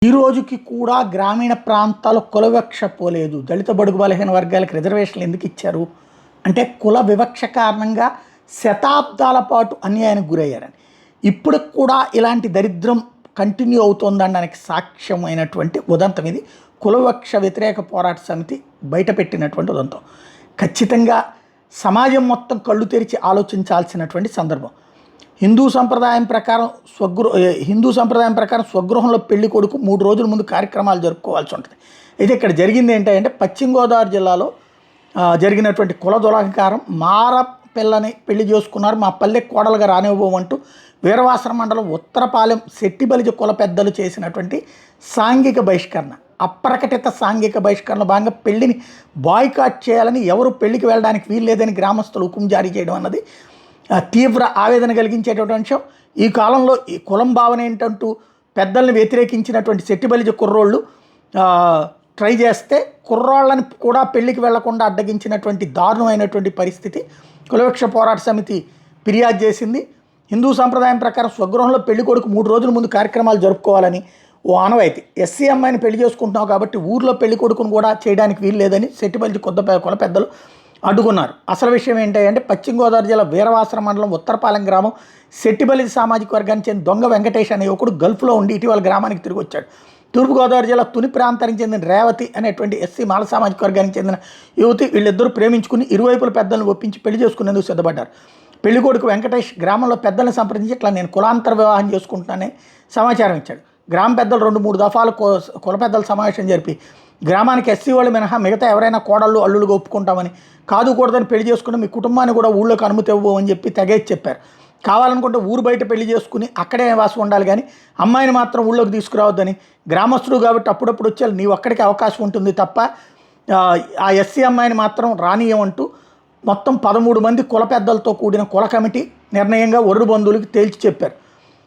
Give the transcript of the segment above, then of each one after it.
ఈ రోజుకి కూడా గ్రామీణ ప్రాంతాల్లో కుల వివక్ష పోలేదు. దళిత బడుగు బలహీన వర్గాలకు రిజర్వేషన్లు ఎందుకు ఇచ్చారు అంటే కుల వివక్ష కారణంగా శతాబ్దాల పాటు అన్యాయానికి గురయ్యారని. ఇప్పటికి కూడా ఇలాంటి దరిద్రం కంటిన్యూ అవుతోందనడానికి సాక్ష్యమైనటువంటి ఉదంతం ఇది. కుల వివక్ష వ్యతిరేక పోరాట సమితి బయటపెట్టినటువంటి ఉదంతం. ఖచ్చితంగా సమాజం మొత్తం కళ్ళు తెరిచి ఆలోచించాల్సినటువంటి సందర్భం. హిందూ సంప్రదాయం ప్రకారం స్వగృహంలో పెళ్లి కొడుకు 3 రోజుల ముందు కార్యక్రమాలు జరుపుకోవాల్సి ఉంటుంది. అయితే ఇక్కడ జరిగింది ఏంటంటే పశ్చిమ గోదావరి జిల్లాలో జరిగినటువంటి కుల దురహంకారం. మార పిల్లని పెళ్లి చేసుకున్నారు, మా పల్లె కోడలుగా రానివ్వమంటూ వీరవాసర మండలం ఉత్తరపాలెం శెట్టిబలిజ కుల పెద్దలు చేసినటువంటి సాంఘిక బహిష్కరణ, అప్రకటిత సాంఘిక బహిష్కరణ భాగంగా పెళ్లిని బాయ్కాట్ చేయాలని, ఎవరు పెళ్లికి వెళ్ళడానికి వీల్లేదని గ్రామస్తులు హుకుం జారీ చేయడం అన్నది తీవ్ర ఆవేదన కలిగించేటువంటి అంశం. ఈ కాలంలో ఈ కులం భావన ఏంటంటూ పెద్దల్ని వ్యతిరేకించినటువంటి శెట్టిబలిజ కుర్రోళ్ళు ట్రై చేస్తే కుర్రాళ్ళని కూడా పెళ్లికి వెళ్లకుండా అడ్డగించినటువంటి దారుణమైనటువంటి పరిస్థితి. కులవివక్ష పోరాట సమితి ఫిర్యాదు చేసింది. హిందూ సంప్రదాయం ప్రకారం స్వగృహంలో పెళ్లి కొడుకు 3 రోజుల ముందు కార్యక్రమాలు జరుపుకోవాలని ఓ ఆనవాయితీ. ఎస్సీ అమ్మాయిని పెళ్లి చేసుకుంటున్నావు కాబట్టి ఊర్లో పెళ్లి కొడుకును కూడా చేయడానికి వీలు లేదని శెట్టిబలిజ కుల పెద్దలు అడ్డుకున్నారు. అసలు విషయం ఏంటంటే పశ్చిమ గోదావరి జిల్లా వీరవాసర మండలం ఉత్తరపాలెం గ్రామం శెట్టిబలిజ సామాజిక వర్గానికి చెందిన దొంగ వెంకటేష్ అనే యువకుడు గల్ఫ్లో ఉండి ఇటీవల గ్రామానికి తిరిగి వచ్చాడు. తూర్పుగోదావరి జిల్లా తుని ప్రాంతానికి చెందిన రేవతి అనేటువంటి ఎస్సీ మాల సామాజిక వర్గానికి చెందిన యువతి వీళ్ళిద్దరూ ప్రేమించుకుని ఇరువైపుల పెద్దలను ఒప్పించి పెళ్లి చేసుకునేందుకు సిద్ధపడ్డారు. పెళ్లి కొడుకు వెంకటేష్ గ్రామంలో పెద్దలను సంప్రదించి ఇట్లా నేను కులాంతర వివాహం చేసుకుంటున్నానని సమాచారం ఇచ్చాడు. గ్రామ పెద్దలు 2-3 దఫాలు కుల పెద్దల సమావేశం జరిపి గ్రామానికి ఎస్సీ వాళ్ళు మినహా మిగతా ఎవరైనా కోడళ్ళు అల్లులుగా ఒప్పుకుంటామని, కాదుకూడదని పెళ్లి చేసుకుని మీ కుటుంబాన్ని కూడా ఊళ్ళోకి అనుమతి ఇవ్వమని చెప్పి తెగేసి చెప్పారు. కావాలనుకుంటే ఊరు బయట పెళ్లి చేసుకుని అక్కడే నివాసం ఉండాలి కానీ అమ్మాయిని మాత్రం ఊళ్ళోకి తీసుకురావద్దని, గ్రామస్తుడు కాబట్టి అప్పుడప్పుడు వచ్చేయాలి, నీ ఒక్కడికి అవకాశం ఉంటుంది తప్ప ఆ ఎస్సీ అమ్మాయిని మాత్రం రానియమంటూ మొత్తం 13 మంది కుల పెద్దలతో కూడిన కుల కమిటీ నిర్ణయంగా వరుడు బంధువులకి తేల్చి చెప్పారు.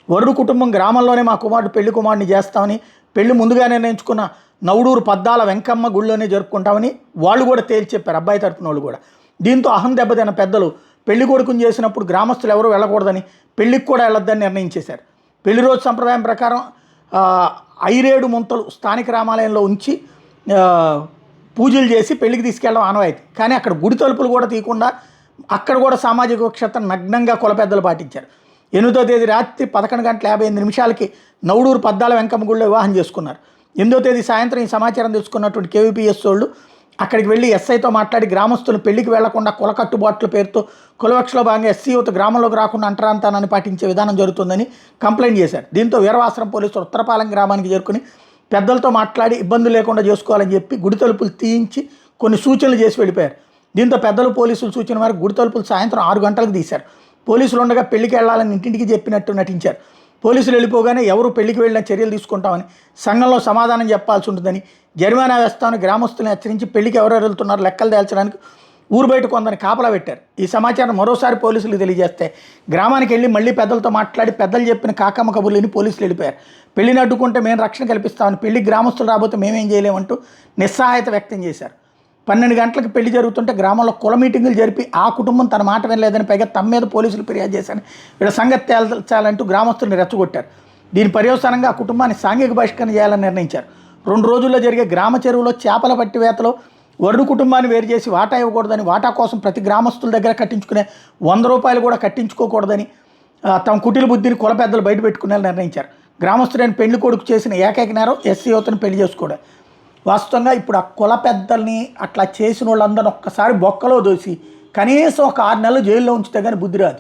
వరుడు కుటుంబం గ్రామంలోనే మా కుమారుడు పెళ్లి కుమారుడిని చేస్తామని, పెళ్లి ముందుగా నిర్ణయించుకున్న నవడూరు పద్దాల వెంకమ్మ గుళ్ళోనే జరుపుకుంటామని వాళ్ళు కూడా తేల్చి చెప్పారు, అబ్బాయి తరపున వాళ్ళు కూడా. దీంతో అహం దెబ్బతిన్న పెద్దలు పెళ్లి కొడుకుని చేసినప్పుడు గ్రామస్తులు ఎవరు వెళ్ళకూడదని, పెళ్లికి కూడా వెళ్ళొద్దని నిర్ణయించేశారు. పెళ్లి రోజు సంప్రదాయం ప్రకారం ఐరేడు ముంతలు స్థానిక రామాలయంలో ఉంచి పూజలు చేసి పెళ్లికి తీసుకెళ్ళడం ఆనవాయితీ. కానీ అక్కడ గుడి తలుపులు కూడా తీయకుండా అక్కడ కూడా సామాజిక వివక్షతను నగ్నంగా కుల పెద్దలు పాటించారు. 8వ తేదీ రాత్రి 11:58 నవడూరు పద్దాల వెంకమ్మ గుడిలో వివాహం చేసుకున్నారు. 8వ తేదీ సాయంత్రం ఈ సమాచారం తెలుసుకున్నటువంటి కేవీపీఎస్ వాళ్ళు అక్కడికి వెళ్ళి ఎస్ఐతో మాట్లాడి గ్రామస్తులు పెళ్లికి వెళ్లకుండా కుల కట్టుబాట్ల పేరుతో కులవివక్షలో భాగంగా ఎస్సీ యువత గ్రామంలోకి రాకుండా అంటరాంతానాన్ని పాటించే విధానం జరుగుతుందని కంప్లైంట్ చేశారు. దీంతో వీరవాసరం పోలీసులు ఉత్తరపాలెం గ్రామానికి చేరుకుని పెద్దలతో మాట్లాడి ఇబ్బందులు లేకుండా చేసుకోవాలని చెప్పి గుడి తలుపులు తీయించి కొన్ని సూచనలు చేసి వెళ్ళిపోయారు. దీంతో పెద్దలు పోలీసులు సూచన మేరకు గుడి తలుపులు సాయంత్రం 6 గంటలకు తీశారు. పోలీసులు ఉండగా పెళ్లికి వెళ్లాలని ఇంటింటికి చెప్పినట్టు నటించారు. పోలీసులు వెళ్ళిపోగానే ఎవరు పెళ్లికి వెళ్ళిన చర్యలు తీసుకుంటామని, సంఘంలో సమాధానం చెప్పాల్సి ఉంటుందని, జరిమానా వేస్తామని గ్రామస్తులను హెచ్చరించి పెళ్లికి ఎవరెవరు వెళ్తున్నారో లెక్కలు తేల్చడానికి ఊరు బయట కొందరిని కాపలా పెట్టారు. ఈ సమాచారం మరోసారి పోలీసులకు తెలియజేస్తే గ్రామానికి వెళ్ళి మళ్ళీ పెద్దలతో మాట్లాడి పెద్దలు చెప్పిన కాకమ్మ కబుర్లని పోలీసులు వెళ్ళిపోయారు. పెళ్లిని అడ్డుకుంటే మేము రక్షణ కల్పిస్తామని, పెళ్లికి గ్రామస్తులు రాబోతే మేమేం చేయలేమంటూ నిస్సహాయత వ్యక్తం చేశారు. 12 గంటలకు పెళ్లి జరుగుతుంటే గ్రామంలో కుల మీటింగులు జరిపి ఆ కుటుంబం తన మాట వినలేదని, పైగా తమ మీద పోలీసులు ఫిర్యాదు చేశారని, వీళ్ళ సంగతి తేల్చాలంటూ గ్రామస్తుల్ని రెచ్చగొట్టారు. దీని పర్యవసానంగా ఆ కుటుంబాన్ని సాంఘిక బహిష్కరణ చేయాలని నిర్ణయించారు. 2 రోజుల్లో జరిగే గ్రామ చెరువులో చేపల పట్టివేతలో వరుడు కుటుంబాన్ని వేరు చేసి వాటా ఇవ్వకూడదని, వాటా కోసం ప్రతి గ్రామస్తుల దగ్గర కట్టించుకునే 100 రూపాయలు కూడా కట్టించుకోకూడదని తమ కుటిల బుద్ధిని కుల పెద్దలు బయట పెట్టుకునేలా నిర్ణయించారు. గ్రామస్తుడైన పెళ్లి కొడుకు చేసిన ఏకైక నేరం ఎస్సీ యువతను పెళ్లి చేసుకోవడం. వాస్తవంగా ఇప్పుడు ఆ కుల పెద్దల్ని అట్లా చేసిన వాళ్ళందరూ ఒక్కసారి బొక్కలో దోసి కనీసం ఒక 6 నెలలు జైల్లో ఉంచితే కానీ బుద్ధి రాదు.